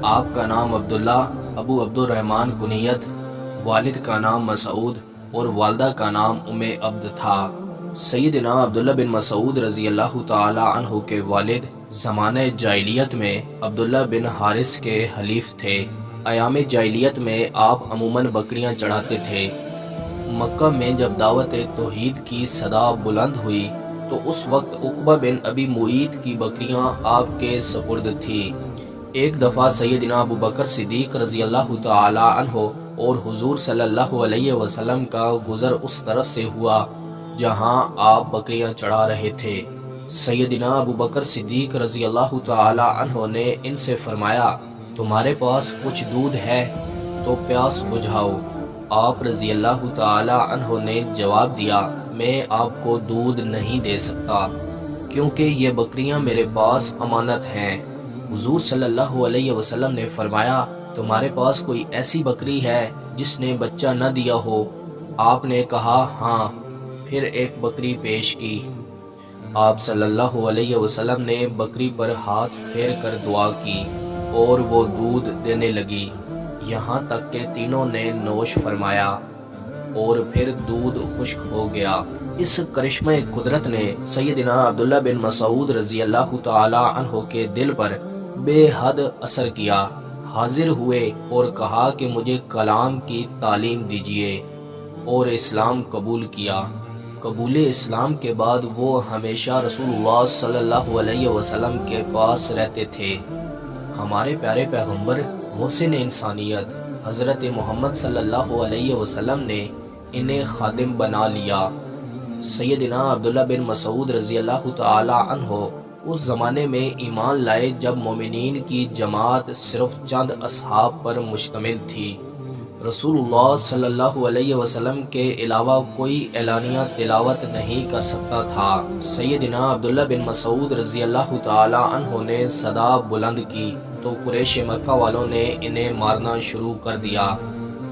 آپ کا نام عبداللہ ابو عبد الرحمن کنیت، والد کا نام مسعود اور والدہ کا نام ام عبد تھا۔ سیدنا عبداللہ بن مسعود رضی اللہ تعالی عنہ کے والد زمانہ جاہلیت میں عبداللہ بن حارث کے حلیف تھے۔ ایام جاہلیت میں آپ عموماً بکریاں چڑھاتے تھے۔ مکہ میں جب دعوت توحید کی صدا بلند ہوئی تو اس وقت عقبہ بن ابی معیط کی بکریاں آپ کے سپرد تھی۔ ایک دفعہ سیدنا ابو بکر صدیق رضی اللہ تعالی عنہ اور حضور صلی اللہ علیہ وسلم کا گزر اس طرف سے ہوا جہاں آپ بکریاں چڑھا رہے تھے۔ سیدنا ابو بکر صدیق رضی اللہ تعالی عنہ نے ان سے فرمایا، تمہارے پاس کچھ دودھ ہے تو پیاس بجھاؤ۔ آپ رضی اللہ تعالی عنہ نے جواب دیا، میں آپ کو دودھ نہیں دے سکتا کیونکہ یہ بکریاں میرے پاس امانت ہیں۔ حضور صلی اللہ علیہ وسلم نے فرمایا، تمہارے پاس کوئی ایسی بکری ہے جس نے بچہ نہ دیا ہو؟ آپ نے کہا ہاں، پھر ایک بکری پیش کی۔ آپ صلی اللہ علیہ وسلم نے بکری پر ہاتھ پھیر کر دعا کی اور وہ دودھ دینے لگی، یہاں تک کہ تینوں نے نوش فرمایا اور پھر دودھ خشک ہو گیا۔ اس کرشمہ قدرت نے سیدنا عبداللہ بن مسعود رضی اللہ تعالی عنہ کے دل پر بے حد اثر کیا۔ حاضر ہوئے اور کہا کہ مجھے کلام کی تعلیم دیجیے، اور اسلام قبول کیا۔ قبول اسلام کے بعد وہ ہمیشہ رسول اللہ صلی اللہ علیہ وسلم کے پاس رہتے تھے۔ ہمارے پیارے پیغمبر محسن انسانیت حضرت محمد صلی اللہ علیہ وسلم نے انہیں خادم بنا لیا۔ سیدنا عبداللہ بن مسعود رضی اللہ تعالی عنہ اس زمانے میں ایمان لائے جب مومنین کی جماعت صرف چند اصحاب پر مشتمل تھی۔ رسول اللہ صلی اللہ علیہ وسلم کے علاوہ کوئی اعلانیہ تلاوت نہیں کر سکتا تھا۔ سیدنا عبداللہ بن مسعود رضی اللہ تعالی عنہ نے صدا بلند کی تو قریش مکہ والوں نے انہیں مارنا شروع کر دیا۔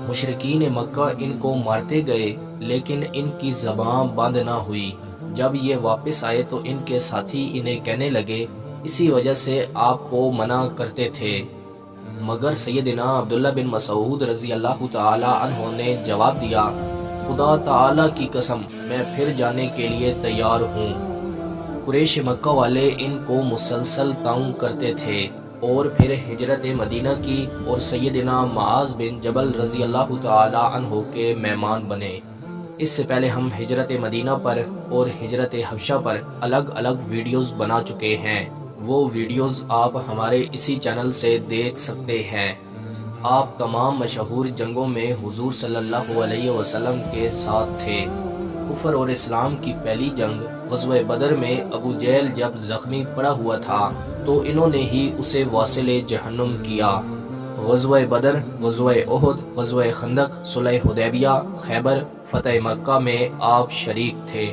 مشرکین مکہ ان کو مارتے گئے لیکن ان کی زبان بند نہ ہوئی۔ جب یہ واپس آئے تو ان کے ساتھی انہیں کہنے لگے، اسی وجہ سے آپ کو منع کرتے تھے، مگر سیدنا عبداللہ بن مسعود رضی اللہ تعالی عنہ نے جواب دیا، خدا تعالی کی قسم میں پھر جانے کے لیے تیار ہوں۔ قریش مکہ والے ان کو مسلسل طعن کرتے تھے اور پھر ہجرت مدینہ کی اور سیدنا معاذ بن جبل رضی اللہ تعالی عنہ کے مہمان بنے۔ اس سے پہلے ہم ہجرت مدینہ پر اور ہجرت حبشہ پر الگ الگ ویڈیوز بنا چکے ہیں، وہ ویڈیوز آپ ہمارے اسی چینل سے دیکھ سکتے ہیں۔ آپ تمام مشہور جنگوں میں حضور صلی اللہ علیہ وسلم کے ساتھ تھے۔ کفر اور اسلام کی پہلی جنگ غزوہ بدر میں ابو جہل جب زخمی پڑا ہوا تھا تو انہوں نے ہی اسے واصل جہنم کیا۔ غزوہ بدر، غزوہ احد، غزوہ خندق، صلح حدیبیہ، خیبر، فتح مکہ میں آپ شریک تھے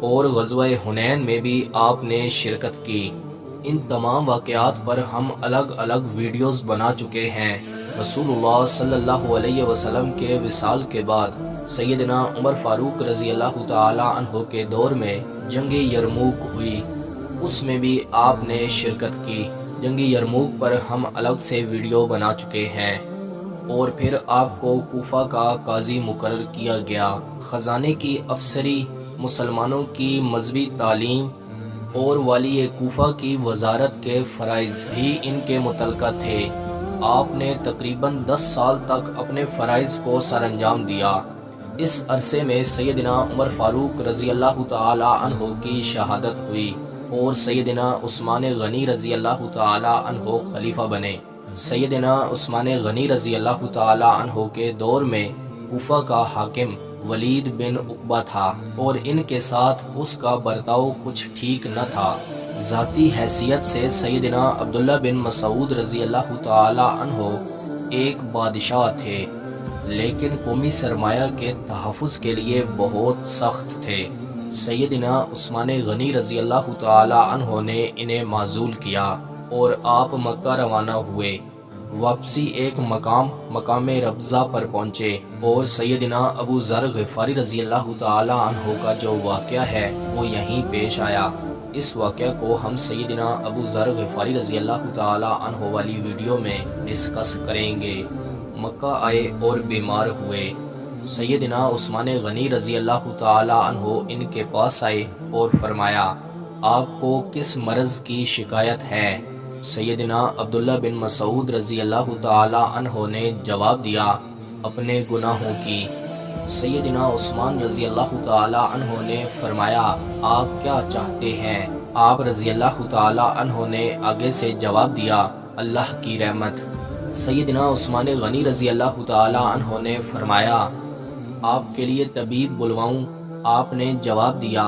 اور غزوہ حنین میں بھی آپ نے شرکت کی۔ ان تمام واقعات پر ہم الگ الگ ویڈیوز بنا چکے ہیں۔ رسول اللہ صلی اللہ علیہ وسلم کے وصال کے بعد سیدنا عمر فاروق رضی اللہ تعالی عنہ کے دور میں جنگ یرموک ہوئی، اس میں بھی آپ نے شرکت کی۔ جنگ یرموک پر ہم الگ سے ویڈیو بنا چکے ہیں۔ اور پھر آپ کو کوفہ کا قاضی مقرر کیا گیا۔ خزانے کی افسری، مسلمانوں کی مذہبی تعلیم اور والی کوفہ کی وزارت کے فرائض بھی ان کے متعلقہ تھے۔ آپ نے تقریباً 10 سال تک اپنے فرائض کو سر انجام دیا۔ اس عرصے میں سیدنا عمر فاروق رضی اللہ تعالی عنہ کی شہادت ہوئی اور سیدنا عثمان غنی رضی اللہ تعالی عنہ خلیفہ بنے۔ سیدنا عثمان غنی رضی اللہ تعالی عنہ کے دور میں کوفہ کا حاکم ولید بن عقبہ تھا اور ان کے ساتھ اس کا برتاؤ کچھ ٹھیک نہ تھا۔ ذاتی حیثیت سے سیدنا عبداللہ بن مسعود رضی اللہ تعالی عنہ ایک بادشاہ تھے، لیکن قومی سرمایہ کے تحفظ کے لیے بہت سخت تھے۔ سیدنا عثمان غنی رضی اللہ تعالی عنہ نے انہیں معزول کیا اور آپ مکہ روانہ ہوئے۔ واپسی ایک مقام ربضہ پر پہنچے اور سیدنا ابو ذر غفاری رضی اللہ تعالی عنہ کا جو واقعہ ہے وہ یہیں پیش آیا۔ اس واقعہ کو ہم سیدنا ابو ذر غفاری رضی اللہ تعالی عنہ والی ویڈیو میں ڈسکس کریں گے۔ مکہ آئے اور بیمار ہوئے۔ سیدنا عثمان غنی رضی اللہ تعالی عنہ ان کے پاس آئے اور فرمایا آپ کو کس مرض کی شکایت ہے؟ سیدنا عبداللہ بن مسعود رضی اللہ تعالی عنہ نے جواب دیا اپنے گناہوں کی۔ سیدنا عثمان رضی اللہ تعالی عنہ نے فرمایا آپ کیا چاہتے ہیں؟ آپ رضی اللہ تعالی عنہ نے آگے سے جواب دیا اللہ کی رحمت۔ سیدنا عثمان غنی رضی اللہ تعالی عنہ نے فرمایا آپ کے لیے طبیب بلواؤں؟ آپ نے جواب دیا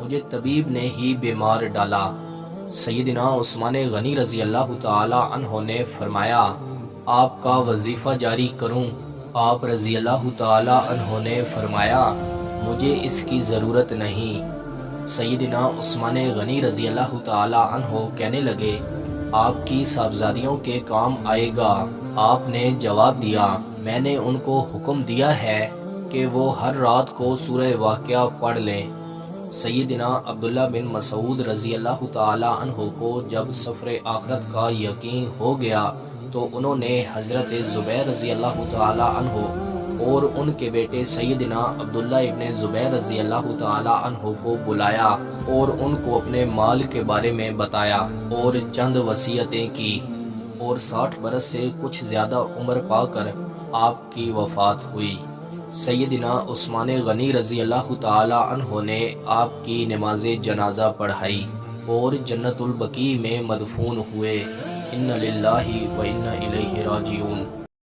مجھے طبیب نے ہی بیمار ڈالا۔ سیدنا عثمان غنی رضی اللہ تعالی عنہ نے فرمایا آپ کا وظیفہ جاری کروں؟ آپ رضی اللہ تعالی عنہ نے فرمایا مجھے اس کی ضرورت نہیں۔ سیدنا عثمان غنی رضی اللہ تعالی عنہ کہنے لگے آپ کی صاحبزادیوں کے کام آئے گا۔ آپ نے جواب دیا میں نے ان کو حکم دیا ہے کہ وہ ہر رات کو سورہ واقعہ پڑھ لیں۔ سیدنا عبداللہ بن مسعود رضی اللہ تعالی عنہ کو جب سفر آخرت کا یقین ہو گیا تو انہوں نے حضرت زبیر رضی اللہ تعالی عنہ اور ان کے بیٹے سیدنا عبداللہ ابن زبیر رضی اللہ تعالی عنہ کو بلایا اور ان کو اپنے مال کے بارے میں بتایا اور چند وصیتیں کی، اور 60 برس سے کچھ زیادہ عمر پا کر آپ کی وفات ہوئی۔ سیدنا عثمان غنی رضی اللہ تعالی عنہ نے آپ کی نماز جنازہ پڑھائی اور جنت البقیع میں مدفون ہوئے۔ ان للہ و انا الیہ راجعون۔